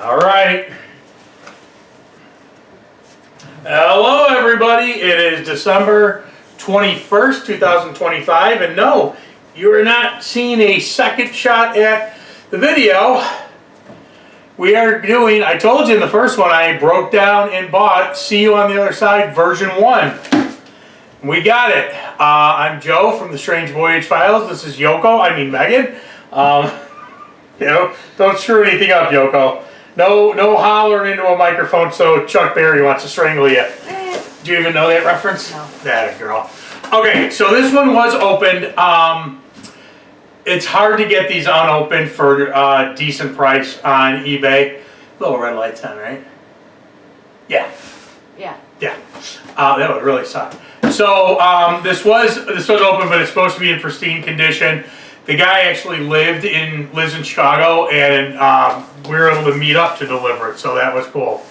All right. Hello, everybody. It is December 21st, 2025, and no, you are not seeing a second shot at the video. We are doing, I told you in the first one, I broke down and bought See You on the Other Side version 1. We got it. I'm Joe from the Strange Voyage Files. This is Megan. You know, don't screw anything up, Yoko. No hollering into a microphone so Chuck Berry wants to strangle you. Do you even know that reference? No. That girl. Okay, so this one was opened. It's hard to get these unopened for a decent price on eBay. Little red lights on, right? Yeah. Yeah. Yeah. That would really suck. So this was open, but it's supposed to be in pristine condition. The guy actually lives in Chicago, and we were able to meet up to deliver it, so that was cool.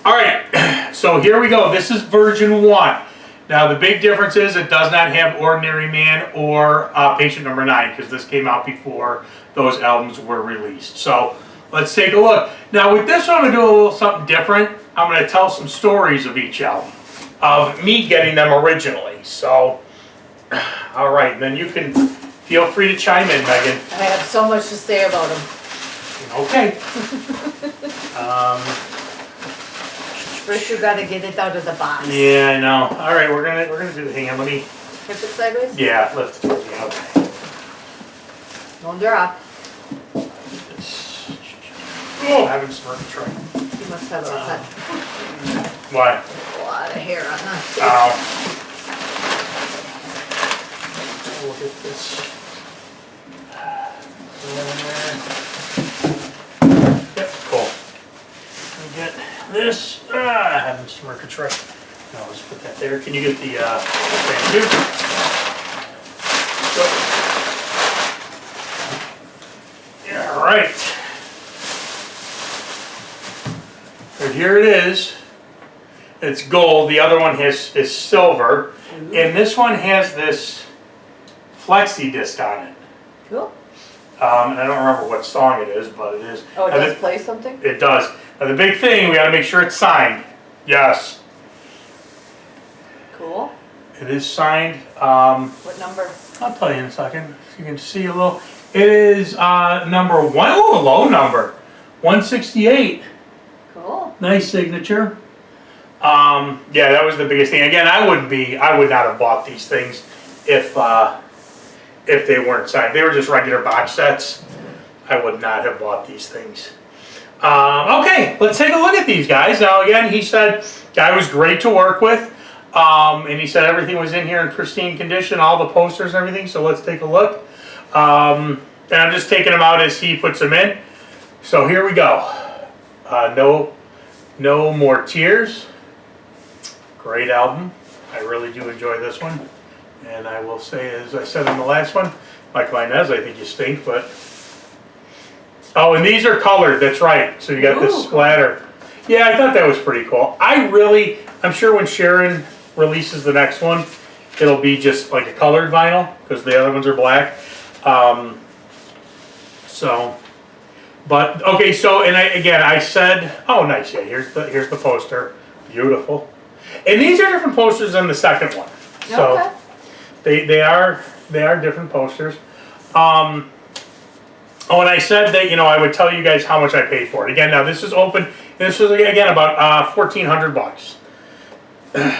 All right, so here we go. This is version 1. Now the big difference is it does not have Ordinary Man or Patient Number 9, because this came out before those albums were released. So let's take a look. Now with this one, I'm going to do a little something different. I'm going to tell some stories of each album, of me getting them originally. So, all right, and then you can feel free to chime in, Megan. I have so much to say about them. Okay. First, you gotta get it out of the box. Yeah, I know. All right, we're gonna do the hang on. Let me. Tip it sideways. Yeah, lift it. Yeah, okay. Don't drop. Oh, having some try. You must have a Why? a lot of hair on that. Look at this. Yep, cool. Let me get this. Having some mercury. No, let's put that there. Can you get the thank you? So, yeah, all right. So here it is. It's gold. The other one is silver, and this one has this flexi disc on it. Cool. And I don't remember what song it is, but it is. Oh, it does play something? It does. Now the big thing, we got to make sure it's signed. Yes. Cool. It is signed. What number? I'll tell you in a second. If you can see a little. It is number 1. Oh, a low number. 168. Cool. Nice signature. Yeah, that was the biggest thing. Again, I would not have bought these things if they weren't signed. If they were just regular box sets, I would not have bought these things. Okay, let's take a look at these guys. Now again, he said guy was great to work with, and he said everything was in here in pristine condition, all the posters and everything, so let's take a look. And I'm just taking them out as he puts them in. So here we go. No More Tears. Great album. I really do enjoy this one. And I will say, as I said in the last one, Michael Inez, I think you stink, but... Oh, and these are colored, that's right. So you got this splatter. Yeah, I thought that was pretty cool. I'm sure when Sharon releases the next one, it'll be just like a colored vinyl, because the other ones are black. But, okay, so, and I said, oh, nice, yeah, here's the poster. Beautiful. And these are different posters than the second one. So. Okay. They are different posters. Oh, and I said that, I would tell you guys how much I paid for it. Again, now this is open. This was again about $1,400.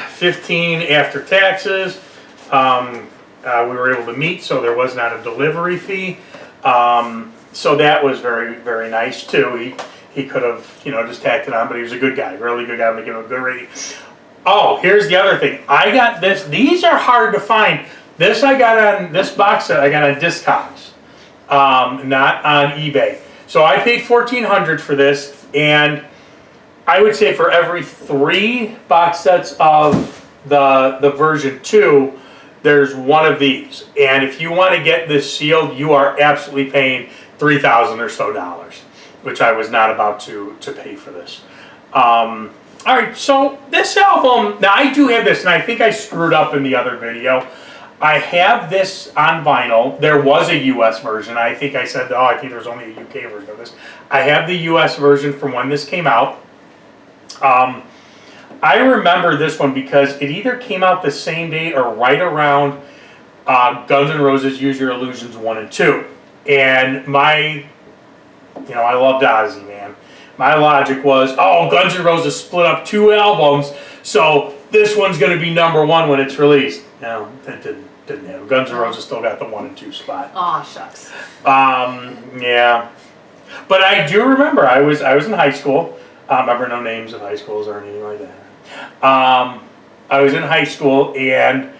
15 after taxes. We were able to meet, so there was not a delivery fee. So that was very, very nice too. He could have, just tacked it on, but he was a good guy, really good guy. I'm gonna give him a good rating. Oh, here's the other thing. I got this. These are hard to find. This I got on this box set. I got on Discogs, not on eBay. So I paid $1,400 for this, and I would say for every 3 box sets of the version 2, there's one of these. And if you want to get this sealed, you are absolutely paying $3,000 or so, which I was not about to pay for this. All right, so this album, now I do have this, and I think I screwed up in the other video. I have this on vinyl. There was a US version. I think I said, oh, I think there's only a UK version of this. I have the US version from when this came out. I remember this one because it either came out the same day or right around Guns N' Roses' Use Your Illusions 1 and 2. And I loved Ozzy, man. My logic was, oh, Guns N' Roses split up 2 albums, so this one's going to be #1 when it's released. No, that didn't happen. Guns N' Roses still got the 1 and 2 spot. Aw, shucks. Yeah. But I do remember, I was in high school. Remember, no names of high schools or anything like that. I was in high school, and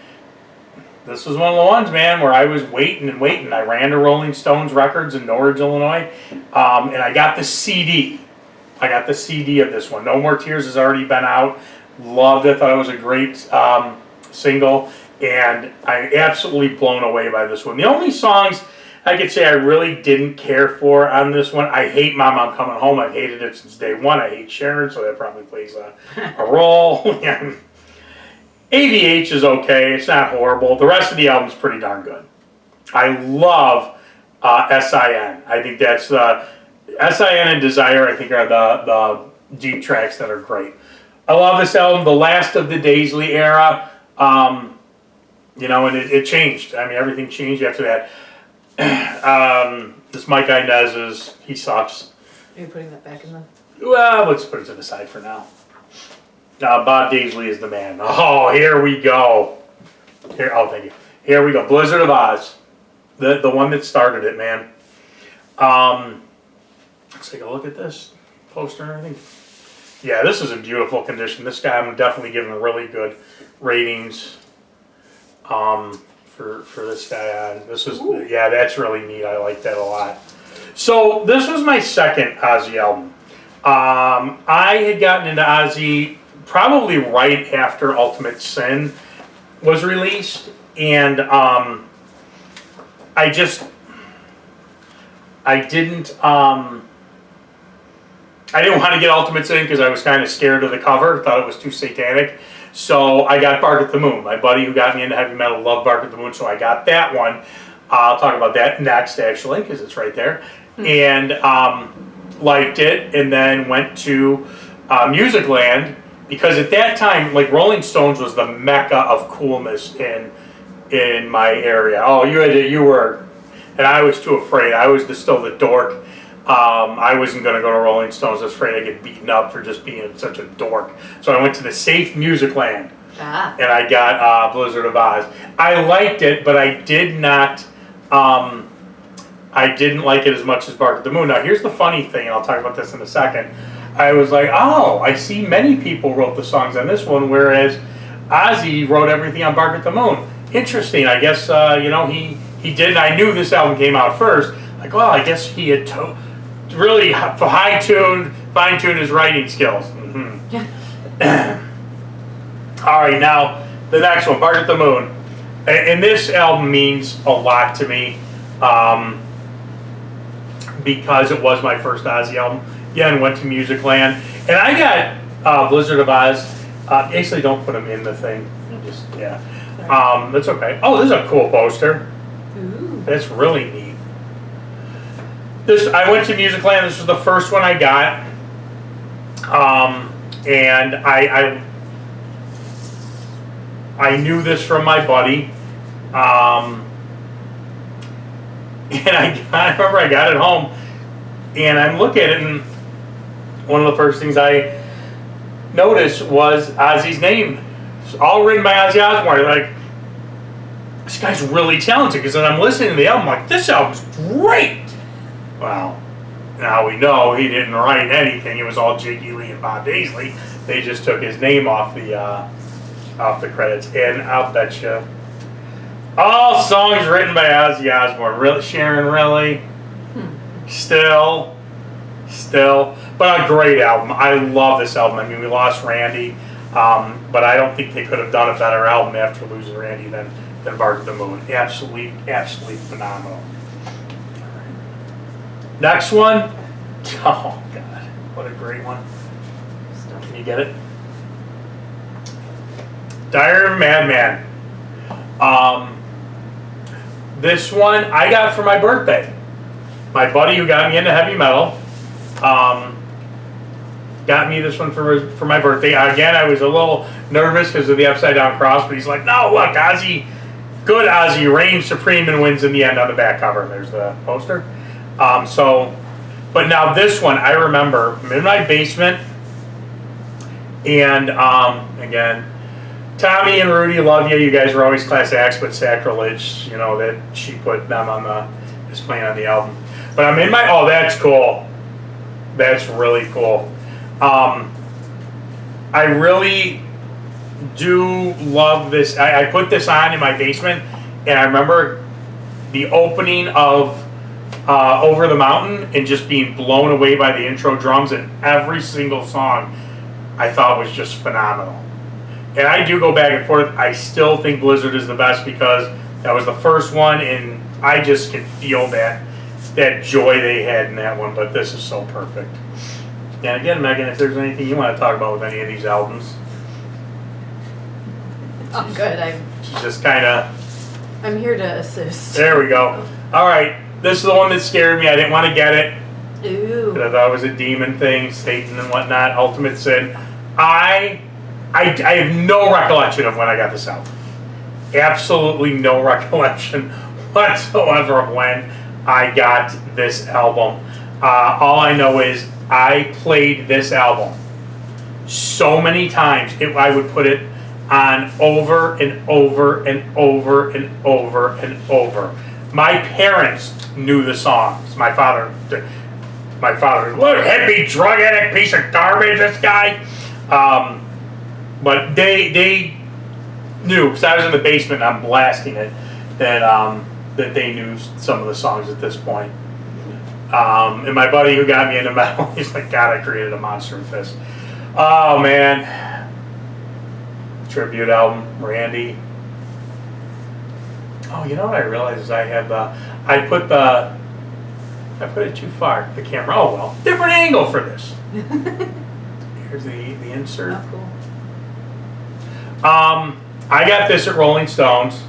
this was one of the ones, man, where I was waiting and waiting. I ran to Rolling Stones Records in Norridge, Illinois, and I got the CD. I got the CD of this one. No More Tears has already been out. Loved it. Thought it was a great single, and I absolutely blown away by this one. The only songs I could say I really didn't care for on this one, I hate Mom, I'm Coming Home. I've hated it since day one. I hate Sharon, so that probably plays a role. AVH is okay. It's not horrible. The rest of the album's pretty darn good. I love SIN. I think that's SIN and Desire, I think, are the deep tracks that are great. I love this album, the last of the Daisley era. And it changed. I mean, everything changed after that. This Mike Inez he sucks. Are you putting that back in the... Well, let's put it to the side for now. Bob Daisley is the man. Oh, here we go. Thank you. Here we go. Blizzard of Oz. The one that started it, man. Let's take a look at this poster and everything. Yeah, this is in beautiful condition. This guy, I'm definitely giving really good ratings. For this guy, that's really neat. I like that a lot. So this was my second Ozzy album. I had gotten into Ozzy probably right after Ultimate Sin was released, and I didn't want to get Ultimate Sin because I was kind of scared of the cover, thought it was too satanic. So I got Bark at the Moon. My buddy who got me into heavy metal loved Bark at the Moon, so I got that one. I'll talk about that next, actually, because it's right there. And liked it, and then went to Musicland, because at that time, like, Rolling Stones was the mecca of coolness in my area. Oh, you were, and I was too afraid. I was still the dork. I wasn't going to go to Rolling Stones. I was afraid I'd get beaten up for just being such a dork. So I went to the safe Musicland, and I got Blizzard of Oz. I liked it, but I did not. I didn't like it as much as Bark at the Moon. Now, here's the funny thing, and I'll talk about this in a second. I was like, oh, I see many people wrote the songs on this one, whereas Ozzy wrote everything on Bark at the Moon. Interesting. I guess he did. I knew this album came out first. Like, well, I guess he had really fine-tuned his writing skills. All right, now the next one, Bark at the Moon. And this album means a lot to me because it was my first Ozzy album. Again, went to Musicland, and I got Blizzard of Oz. Actually, don't put them in the thing. That's okay. Oh, this is a cool poster. Ooh. That's really neat. I went to Musicland. This was the first one I got, and I knew this from my buddy, and I remember I got it home, and I'm looking at it, and one of the first things I noticed was Ozzy's name. It's all written by Ozzy Osbourne. Like, this guy's really talented, because then I'm listening to the album, like, this album's great. Well, now we know he didn't write anything. It was all Jiggy Lee and Bob Daisley. They just took his name off the credits. And I'll bet you, all songs written by Ozzy Osbourne. Really, Sharon? Really? Still, but a great album. I love this album. I mean, we lost Randy, but I don't think they could have done a better album after losing Randy than Bark at the Moon. Absolutely phenomenal. Next one. Oh, God. What a great one. Can you get it? Diary of a Madman. This one I got for my birthday. My buddy who got me into heavy metal got me this one for my birthday. Again, I was a little nervous because of the upside down cross, but he's like, no, look, Ozzy, good Ozzy, reigns supreme and wins in the end on the back cover. There's the poster. But now this one, I remember, I'm in my basement, and again, Tommy and Rudy, love you. You guys were always class acts, but sacrilege, you know, that she put them on is playing on the album. But I'm in my, oh, that's cool. That's really cool. I really do love this. I put this on in my basement, and I remember the opening of Over the Mountain and just being blown away by the intro drums, and every single song I thought was just phenomenal. And I do go back and forth. I still think Blizzard is the best because that was the first one, and I just can feel that joy they had in that one. But this is so perfect. And again, Megan, if there's anything you want to talk about with any of these albums, I'm good. she's just kind of. I'm here to assist. There we go. All right, this is the one that scared me. I didn't want to get it. Ooh. Because I thought it was a demon thing, Satan and whatnot, Ultimate Sin. I have no recollection of when I got this album. Absolutely no recollection whatsoever of when I got this album. All I know is I played this album so many times. I would put it on over and over and over and over and over. My parents knew the songs. My father, what a hippie, drug addict, piece of garbage, this guy. But they knew, because I was in the basement and I'm blasting it, that they knew some of the songs at this point. And my buddy who got me into metal, he's like, God, I created a monster with this. Oh, man. Tribute album, Randy. Oh, you know what I realized is I put it too far, the camera. Oh, well, different angle for this. Here's the insert. Oh, cool. I got this at Rolling Stones.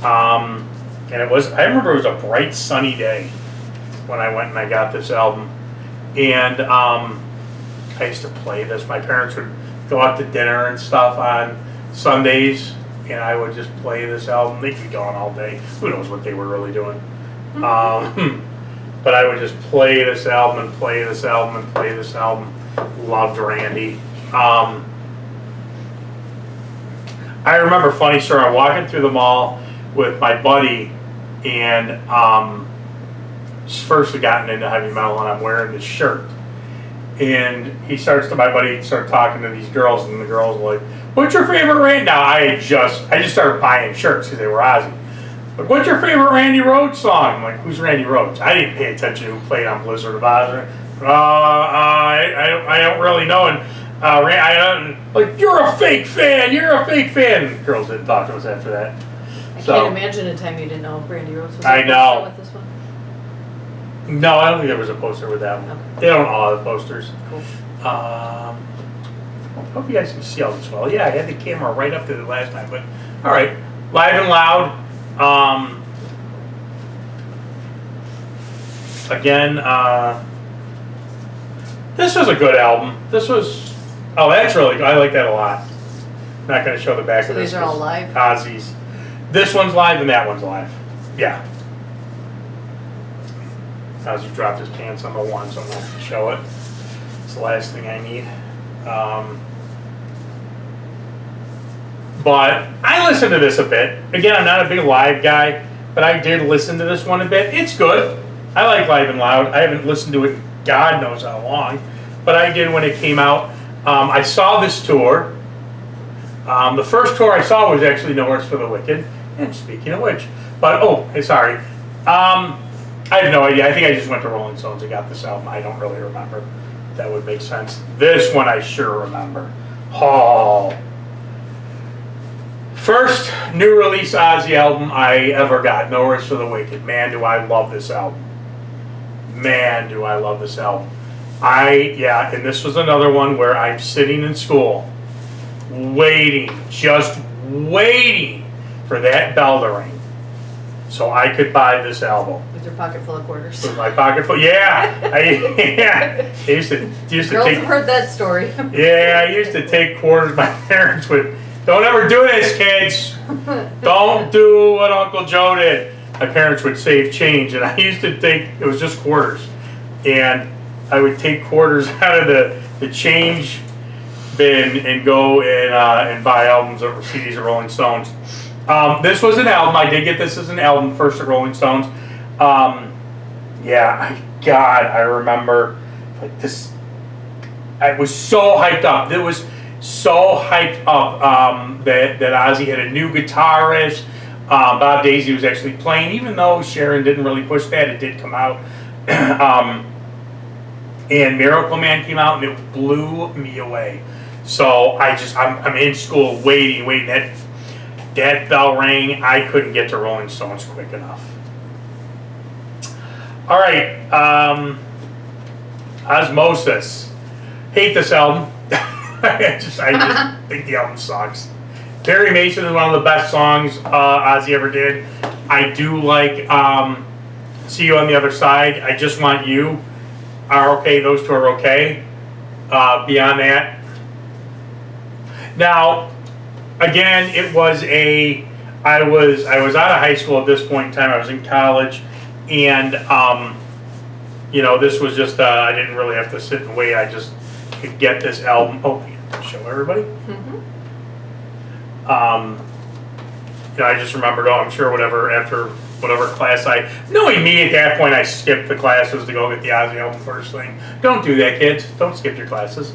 And I remember it was a bright sunny day when I went and I got this album. And I used to play this. My parents would go out to dinner and stuff on Sundays, and I would just play this album. They'd be gone all day. Who knows what they were really doing. But I would just play this album and play this album and play this album. Loved Randy. I remember, funny story, I'm walking through the mall with my buddy, and first had gotten into heavy metal, and I'm wearing this shirt. And my buddy started talking to these girls, and the girls were like, what's your favorite Randy? Now, I just started buying shirts because they were Ozzy. But what's your favorite Randy Rhoads song? I'm like, who's Randy Rhoads? I didn't pay attention to who played on Blizzard of Ozzy. I don't really know. And like, you're a fake fan. And girls didn't talk to us after that. I can't imagine a time you didn't know if Randy Rhoads was. I know. With this one. No, I don't think there was a poster with that one. Okay. They don't all have posters. Cool. Hope you guys can see all this well. Yeah, I had the camera right up to the last time, but all right, Live and Loud. Again, this was a good album. That's really good. I like that a lot. I'm not going to show the back of this. So these are all live? Ozzy's. This one's live and that one's live. Yeah. Ozzy dropped his pants on the one, so I'm going to show it. It's the last thing I need. But I listened to this a bit. Again, I'm not a big live guy, but I did listen to this one a bit. It's good. I like Live and Loud. I haven't listened to it God knows how long, but I did when it came out. I saw this tour. The first tour I saw was actually No Rest for the Wicked. And speaking of which, sorry. I have no idea. I think I just went to Rolling Stones and got this album. I don't really remember. That would make sense. This one I sure remember. Oh. First new release Ozzy album I ever got. No Rest for the Wicked. Man, do I love this album. Man, do I love this album. And this was another one where I'm sitting in school, just waiting for that bell to ring. so I could buy this album. With your pocket full of quarters. With my pocket full, yeah. I used to Girls take. have heard that story. Yeah, I used to take quarters. My parents would, don't ever do this, kids. Don't do what Uncle Joe did. My parents would save change, and I used to take, it was just quarters. And I would take quarters out of the change bin and go and buy albums or CDs of Rolling Stones. This was an album. I did get this as an album first of Rolling Stones. Yeah, God, I remember like this. I was so hyped up. It was so hyped up that Ozzy had a new guitarist. Bob Daisy was actually playing, even though Sharon didn't really push that. It did come out. And Miracle Man came out, and it blew me away. So I'm in school waiting. That bell rang. I couldn't get to Rolling Stones quick enough. All right, Osmosis. Hate this album. I just think the album sucks. Perry Mason is one of the best songs Ozzy ever did. I do like See You on the Other Side. I Just Want You are okay. Those two are okay. Beyond that. Now, again, I was out of high school at this point in time. I was in college, and this was just I didn't really have to sit and wait. I just could get this album. Oh, show everybody. Mm-hmm. I just remembered. I'm sure after whatever class knowing me at that point, I skipped the classes to go get the Ozzy album first thing. Don't do that, kids. Don't skip your classes.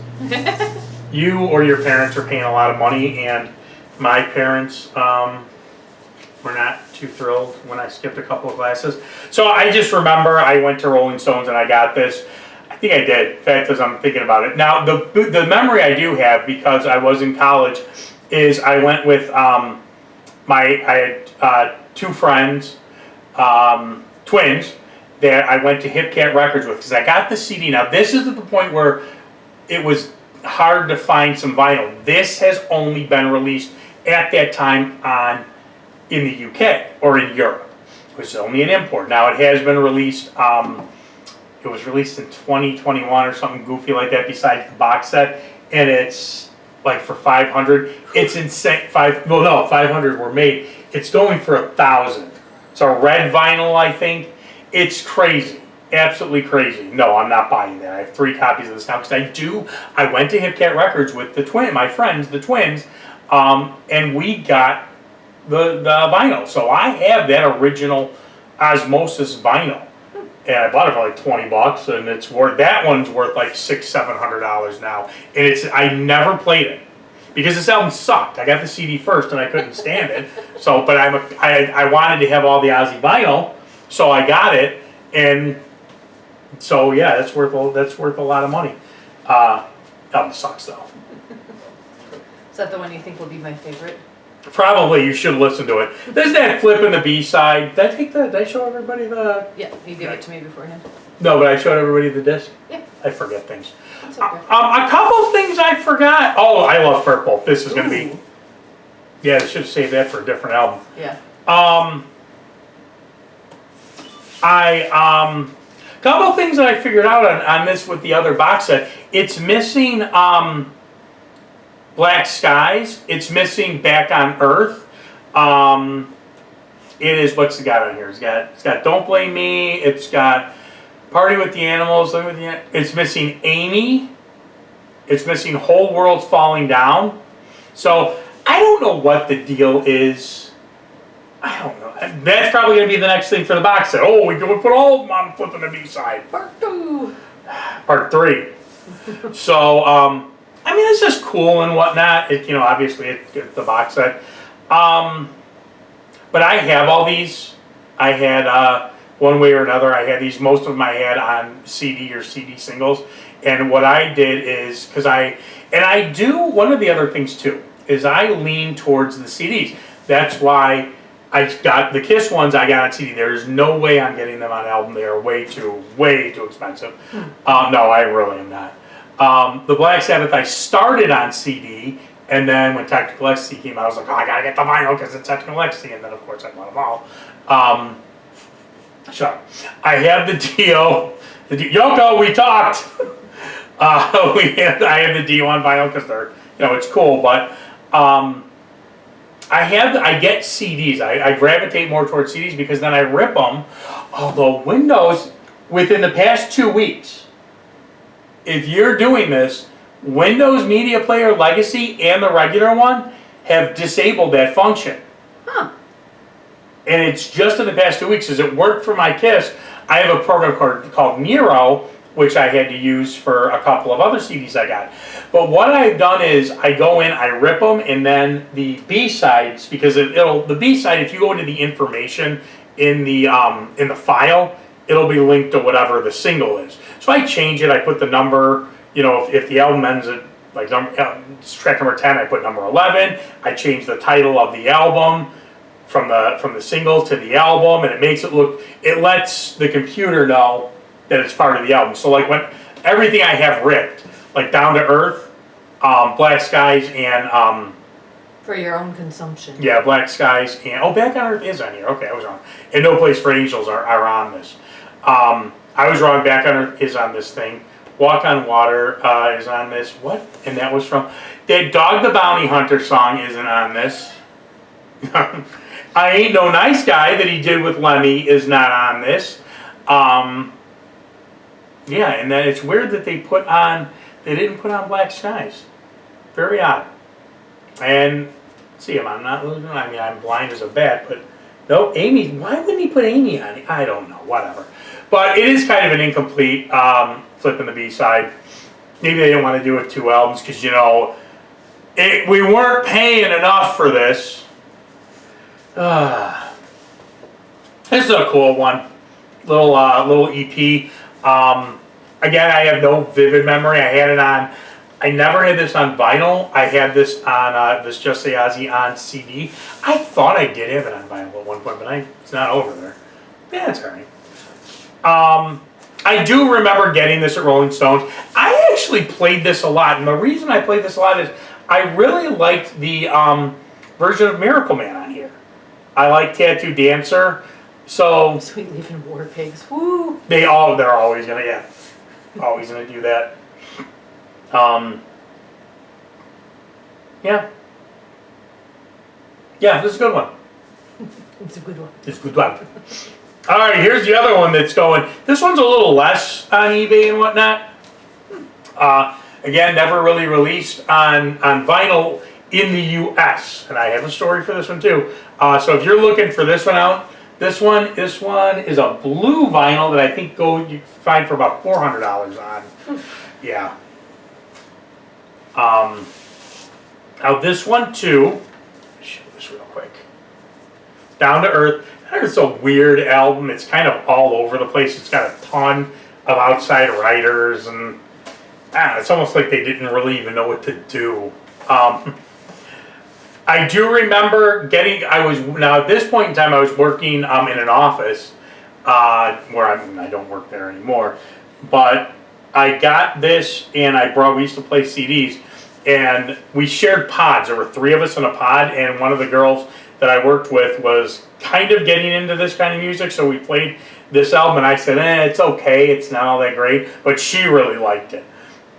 You or your parents are paying a lot of money, and my parents were not too thrilled when I skipped a couple of classes. So I just remember I went to Rolling Stones and I got this. I think I did, in fact, as I'm thinking about it. Now, the memory I do have, because I was in college, is I went with I had two friends, twins, that I went to Hip Cat Records with, because I got the CD. Now, this is at the point where it was hard to find some vinyl. This has only been released at that time in the UK or in Europe. It was only an import. Now, it has been released. It was released in 2021 or something goofy like that, besides the box set, and it's like for $500. It's insane. 500 were made. It's going for $1,000. It's a red vinyl, I think. It's crazy, absolutely crazy. No, I'm not buying that. I have 3 copies of this now, because I went to Hip Cat Records with my friends, the twins, and we got the vinyl. So I have that original Osmosis vinyl. And I bought it for like $20, and that one's worth like $600-700 now. And I never played it because this album sucked. I got the CD first, and I couldn't stand it. So, but I wanted to have all the Ozzy vinyl, so I got it, and so yeah, that's worth a lot of money. Album sucks though. Is that the one you think will be my favorite? Probably. You should listen to it. There's that flip in the B-side. Did I show everybody the... Yeah, you gave it to me beforehand. No, but I showed everybody the disc. Yeah. I forget things. That's okay. A couple things I forgot. Oh, I love Purple. This is going to be... Yeah, I should have saved that for a different album. Yeah. Couple things that I figured out on this with the other box set. It's missing... Black Skies. It's missing Back on Earth. It is, what's it got on here? It's got Don't Blame Me. It's got Party with the Animals. It's missing Amy. It's missing Whole World's Falling Down. So I don't know what the deal is. I don't know. That's probably going to be the next thing for the box set. Oh, we put all of them on flipping the B-side. Part 2. Part 3. So, I mean, it's just cool and whatnot. Obviously, it's the box set. But I have all these. I had, one way or another, I had these. Most of them I had on CD or CD singles. And what I did is, one of the other things too, is I lean towards the CDs. That's why I got the Kiss ones I got on CD. There's no way I'm getting them on album. They are way too expensive. No, I really am not. The Black Sabbath I started on CD, and then when Technical Ecstasy came out, I was like, oh, I gotta get the vinyl because it's Technical Ecstasy, and then of course I bought them all. So I have the Dio. Yoko, we talked. I have the Dio on vinyl because they're, it's cool. But I get CDs. I gravitate more towards CDs because then I rip them. Although Windows, within the past 2 weeks, if you're doing this, Windows Media Player Legacy and the regular one have disabled that function. Huh. And it's just in the past 2 weeks, as it worked for my KISS. I have a program called Miro, which I had to use for a couple of other CDs I got. But what I've done is I go in, I rip them, and then the B-sides, because the B-side, if you go into the information in the file, it'll be linked to whatever the single is. So I change it, I put the number, if the album ends at like track number 10, I put number 11. I change the title of the album from the single to the album, and it makes it look, it lets the computer know that it's part of the album. So like when everything I have ripped, like Down to Earth, Black Skies, and For your own consumption. yeah, Black Skies, and Back on Earth is on here. Okay, I was wrong. And No Place for Angels are on this. I was wrong. Back on Earth is on this thing. Walk on Water is on this. What? And that was from that Dog the Bounty Hunter song isn't on this. I Ain't No Nice Guy that he did with Lemmy is not on this. Yeah, and then it's weird that they didn't put on Black Skies. Very odd. And see, I'm not losing. I mean, I'm blind as a bat, but no, Amy. Why wouldn't he put Amy on it? I don't know. Whatever. But it is kind of an incomplete flipping the B side. Maybe they didn't want to do it 2 albums because we weren't paying enough for this. This is a cool one, little EP. Again, I have no vivid memory. I had it on. I never had this on vinyl. I had this on this Just Say Ozzy on CD. I thought I did have it on vinyl at one point, but it's not over there. Yeah, it's alright. I do remember getting this at Rolling Stones. I actually played this a lot, and the reason I played this a lot is I really liked the version of Miracle Man on here. I like Tattoo Dancer, so Sweet Leaf and War Pigs. Woo! they're always gonna always gonna do that. Yeah, this is a good one. It's a good one. It's a good one. All right, here's the other one that's going. This one's a little less on eBay and whatnot. Again, never really released on vinyl in the U.S. And I have a story for this one too. So if you're looking for this one out, this one is a blue vinyl that I think you find for about $400 on. Yeah. Now this one too. Let me show this real quick. Down to Earth. It's a weird album. It's kind of all over the place. It's got a ton of outside writers, and it's almost like they didn't really even know what to do. I do remember now at this point in time I was working in an office where I don't work there anymore, but I got this and we used to play CDs, and we shared pods. There were 3 of us in a pod, and one of the girls that I worked with was kind of getting into this kind of music, so we played this album, and I said, it's okay, it's not all that great, but she really liked it.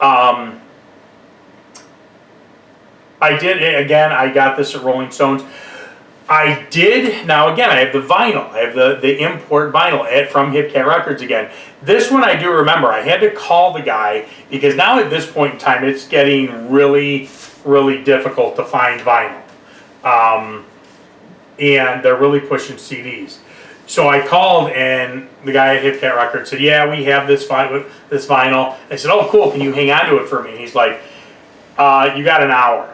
I got this at Rolling Stones. Now again, I have the vinyl, I have the import vinyl from Hip Cat Records again. This one I do remember, I had to call the guy, because now at this point in time, it's getting really, really difficult to find vinyl. And they're really pushing CDs. So I called, and the guy at Hip Cat Records said, yeah, we have this vinyl. I said, oh, cool, can you hang on to it for me? And he's like, you got an hour.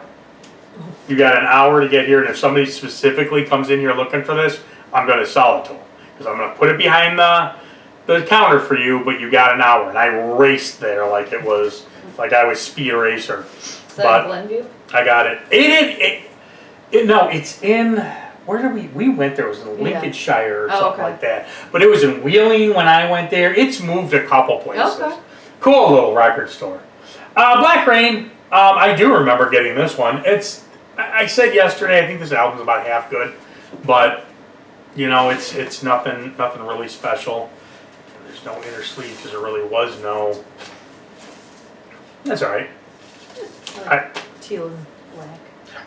You got an hour to get here, and if somebody specifically comes in here looking for this, I'm going to sell it to them. Because I'm going to put it behind the counter for you, but you got an hour. And I raced there like I was Speed Racer. Is that in Glenview? I got it. No, it's in... Where did we went there? It was in Lincolnshire or something like that. But it was in Wheeling when I went there. It's moved a couple places. Okay. Cool little record store. Black Rain, I do remember getting this one. I said yesterday, I think this album's about half good. But You know, it's nothing really special. There's no inner sleeve because there really was no. That's all right. Teal and black.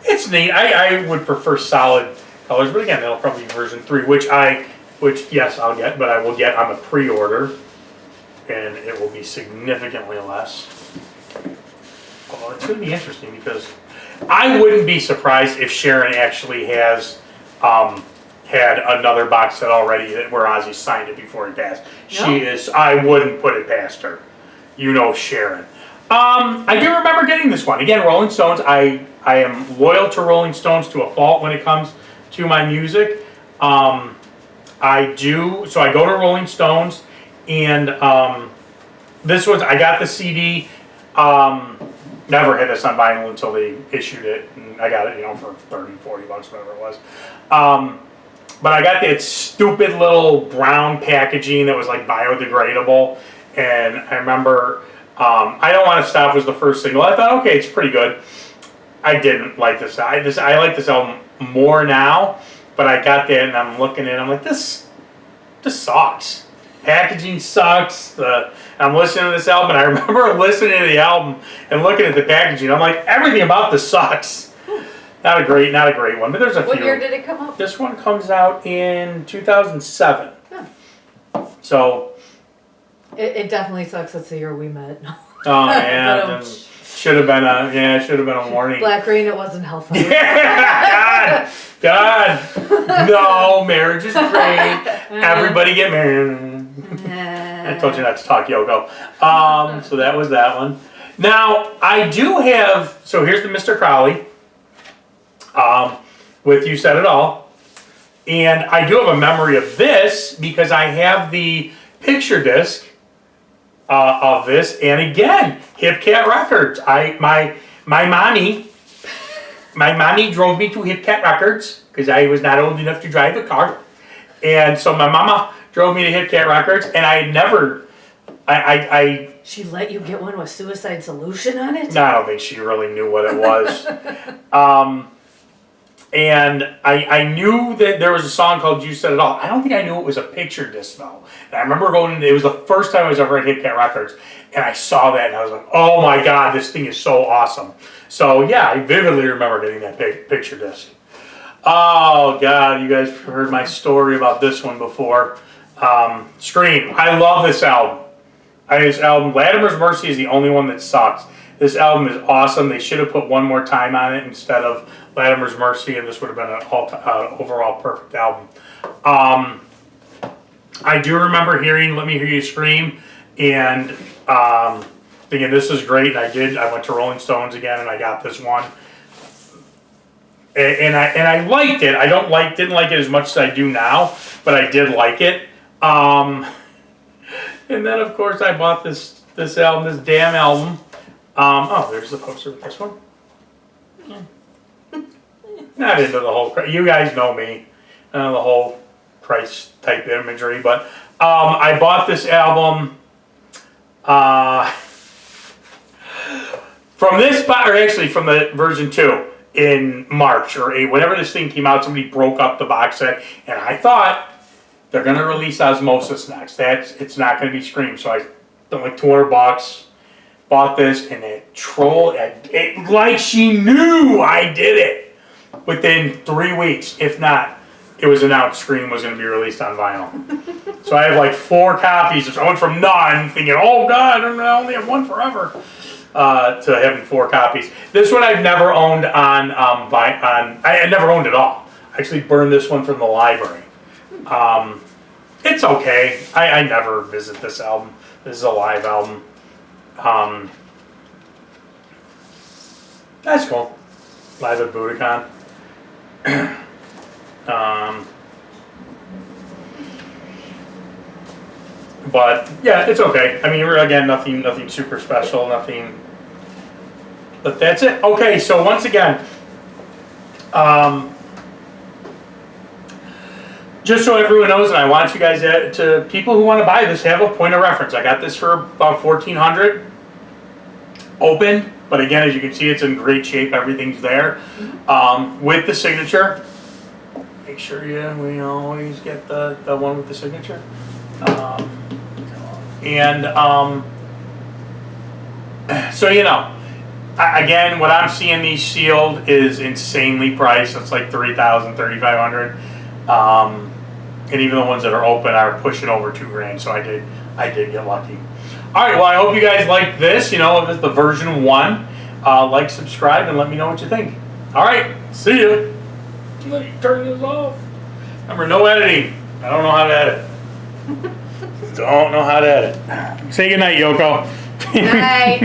It's neat. I would prefer solid colors, but again, that'll probably be version 3, which yes, I'll get, but I will get on the pre-order, and it will be significantly less. Although it's going to be interesting because I wouldn't be surprised if Sharon actually has had another box set already where Ozzy signed it before he passed. No? I wouldn't put it past her. You know Sharon. I do remember getting this one. Again, Rolling Stones. I am loyal to Rolling Stones to a fault when it comes to my music. I do, so I go to Rolling Stones, and I got the CD, never had this on vinyl until they issued it, and I got it, for 30, 40 bucks, whatever it was. But I got that stupid little brown packaging that was like biodegradable, and I remember, I Don't Want to Stop was the first single. I thought, okay, it's pretty good. I didn't like this. I like this album more now, but I got that and I'm looking at it, I'm like, this sucks. Packaging sucks. I'm listening to this album, and I remember listening to the album and looking at the packaging. I'm like, everything about this sucks. Not a great one, but there's a few. What year did it come out? This one comes out in 2007. Huh. So. It definitely sucks. That's the year we met. Oh yeah. Should have been a warning. Black Rain, it wasn't Hellfire. God, no, marriage is great. Everybody get married. I told you not to talk Yoko. So that was that one. Now, I do have, so here's the Mr. Crowley, with You Said It All. And I do have a memory of this because I have the picture disc of this, and again, Hip Cat Records. My mommy drove me to Hip Cat Records because I was not old enough to drive a car, and so my mama drove me to Hip Cat Records, and I had never. She let you get one with Suicide Solution on it? No, I don't think she really knew what it was. And I knew that there was a song called You Said It All. I don't think I knew it was a picture disc, though. And I remember it was the first time I was ever at Hip Cat Records, and I saw that, and I was like, oh my God, this thing is so awesome. So yeah, I vividly remember getting that picture disc. Oh God, you guys heard my story about this one before. Scream. I love this album. Latimer's Mercy is the only one that sucks. This album is awesome. They should have put One More Time on it instead of Latimer's Mercy, and this would have been an overall perfect album. I do remember hearing Let Me Hear You Scream, and thinking this is great, and I went to Rolling Stones again, and I got this one. And I liked it. Didn't like it as much as I do now, but I did like it. And then, of course, I bought this album, this damn album. There's the poster with this one. Not into the whole, you guys know me, the whole Christ type imagery, but I bought this album from this, or actually from the version 2 in March or whenever this thing came out. Somebody broke up the box set, and I thought they're going to release Osmosis next. It's not going to be Scream, so I spent like $200. Bought this, and it like she knew I did it. Within 3 weeks, if not, it was announced Scream was going to be released on vinyl. So I have like 4 copies. I went from none, thinking, oh God, I only have one forever, to having 4 copies. This one I've never owned I never owned it all. I actually burned this one from the library. It's okay. I never visit this album. This is a live album. That's cool. Live at Budokan. But yeah, it's okay. I mean, again, nothing super special, nothing. But that's it. Okay, so once again, just so everyone knows, and I want you guys to people who want to buy this have a point of reference. I got this for about $1,400, open, but again, as you can see, it's in great shape. Everything's there with the signature. make sure we always get the one with the signature. So again, what I'm seeing these sealed is insanely priced. It's like $3,000, $3,500. And even the ones that are open are pushing over $2,000. So I did get lucky. All right, well, I hope you guys like this. This is the version 1. Like, subscribe, and let me know what you think. All right, see you. Let me turn this off. Remember, no editing. I don't know how to edit. Don't know how to edit. Say goodnight, Yoko. Night.